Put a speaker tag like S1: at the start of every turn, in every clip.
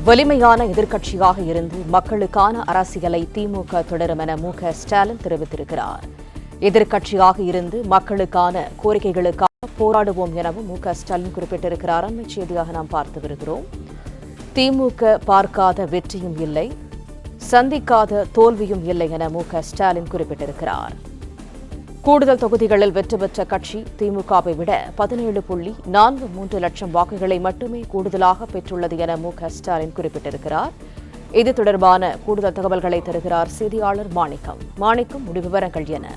S1: வலிமையான எதிர்க்கட்சியாக இருந்து மக்களுக்கான அரசியலை திமுக தொடரும் என மு.க. ஸ்டாலின் தெரிவித்திருக்கிறார். எதிர்க்கட்சியாக இருந்து மக்களுக்கான கோரிக்கைகளுக்காக போராடுவோம் எனவும் மு.க. ஸ்டாலின் குறிப்பிட்டிருக்கிறார். அண்மை செய்தியாக நாம் பார்த்து வருகிறோம். திமுக பார்க்காத வெற்றியும் இல்லை, சந்திக்காத தோல்வியும் இல்லை என மு.க. ஸ்டாலின் குறிப்பிட்டிருக்கிறார். கூடுதல் தொகுதிகளில் வெற்றி பெற்ற கட்சி திமுகவை விட 17.43 லட்சம் வாக்குகளை மட்டுமே கூடுதலாக பெற்றுள்ளது என மு.க. ஸ்டாலின் குறிப்பிட்டிருக்கிறார். இது தொடர்பான கூடுதல் தகவல்களை தருகிறார் செய்தியாளர் மாணிக்கம். விவரங்கள் என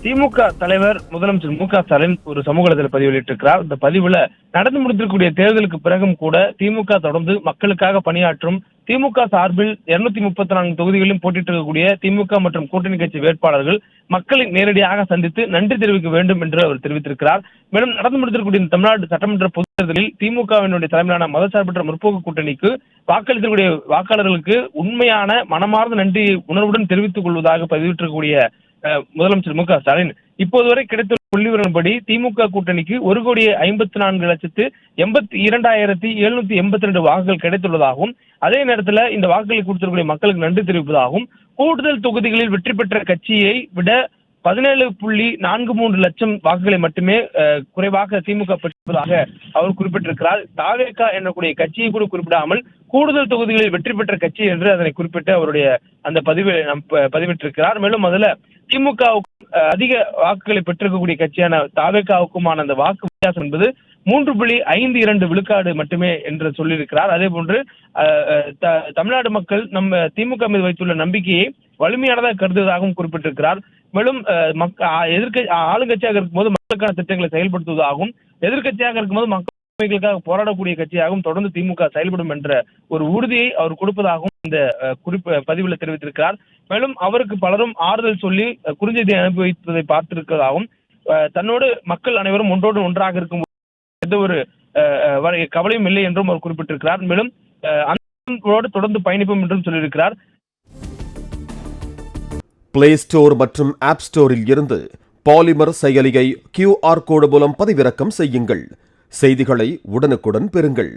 S2: திமுக தலைவர் முதலமைச்சர் மு.க. ஸ்டாலின் ஒரு சமூக வலைதள பதிவு வெளியிட்டிருக்கிறார். இந்த பதிவுல நடந்து முடிந்திருக்கக்கூடிய தேர்தலுக்கு பிறகும் கூட திமுக தொடர்ந்து மக்களுக்காக பணியாற்றும் திமுக சார்பில் 234 தொகுதிகளிலும் போட்டியிட்டிருக்கக்கூடிய திமுக மற்றும் கூட்டணி கட்சி வேட்பாளர்கள் மக்களை நேரடியாக சந்தித்து நன்றி தெரிவிக்க வேண்டும் என்று அவர் தெரிவித்திருக்கிறார். மேலும் நடந்து முடிந்திருக்கக்கூடிய தமிழ்நாடு சட்டமன்ற பொதுத் தேர்தலில் திமுகவினுடைய தலைமையிலான மதசார்பற்ற முற்போக்கு கூட்டணிக்கு வாக்களித்திருக்கக்கூடிய வாக்காளர்களுக்கு உண்மையான மனமார்ந்த நன்றி உணர்வுடன் தெரிவித்துக் கொள்வதாக பதிவிட்டிருக்கக்கூடிய முதலமைச்சர் மு.க. ஸ்டாலின் இப்போது வரை கிடைத்துள்ள புள்ளிவிவரப்படி திமுக கூட்டணிக்கு 1,54,82,782 வாக்குகள் கிடைத்துள்ளதாகவும், அதே நேரத்தில் இந்த வாக்குகளை கொடுத்திருக்கக்கூடிய மக்களுக்கு நன்றி தெரிவிப்பதாகவும், கூடுதல் தொகுதிகளில் வெற்றி பெற்ற கட்சியை விட 17.43 லட்சம் வாக்குகளை மட்டுமே குறைவாக திமுக பெற்றிருப்பதாக அவர் குறிப்பிட்டிருக்கிறார். தாவேகா என்னக்கூடிய கட்சியை கூட குறிப்பிடாமல் கூடுதல் தொகுதிகளில் வெற்றி பெற்ற கட்சி என்று அதனை குறிப்பிட்டு அவருடைய அந்த பதிவை பதிவிட்டிருக்கிறார். மேலும் அதுல திமுக அதிக வாக்குகளை பெற்றிருக்கக்கூடிய கட்சியான தாவேகாவுக்குமான அந்த வாக்கு வித்தியாசம் என்பது 3.52 விழுக்காடு மட்டுமே என்று சொல்லியிருக்கிறார். அதே போன்று தமிழ்நாடு மக்கள் நம்ம திமுக மீது வைத்துள்ள நம்பிக்கையை வலிமையானதாக கருதுவதாகவும் குறிப்பிட்டிருக்கிறார். மேலும் ஆளுங்கட்சியாக இருக்கும்போது மக்களுக்கான திட்டங்களை செயல்படுத்துவதாகவும், எதிர்கட்சியாக இருக்கும்போது மக்களுக்காக போராடக்கூடிய கட்சியாகவும் தொடர்ந்து திமுக செயல்படும் என்ற ஒரு உறுதியை அவர் கொடுப்பதாகவும் இந்த பதிவில் தெரிவித்திருக்கிறார். மேலும் அவருக்கு பலரும் ஆறுதல் சொல்லி குறுஞ்செய்தி அனுப்பி வைப்பதை பார்த்திருக்கிறதாகவும், தன்னோடு மக்கள் அனைவரும் ஒன்றோடு ஒன்றாக இருக்கும் எந்த ஒரு கவலையும் இல்லை என்றும் அவர் குறிப்பிட்டிருக்கிறார். மேலும் அந்த தொடர்ந்து பயணிப்போம் என்றும் சொல்லியிருக்கிறார்.
S3: பிளே ஸ்டோர் மற்றும் ஆப் ஸ்டோரில் இருந்து பாலிமர் செயலியை QR கோடு மூலம் பதிவிறக்கம் செய்யுங்கள். செய்திகளை உடனுக்குடன் பெறுங்கள்.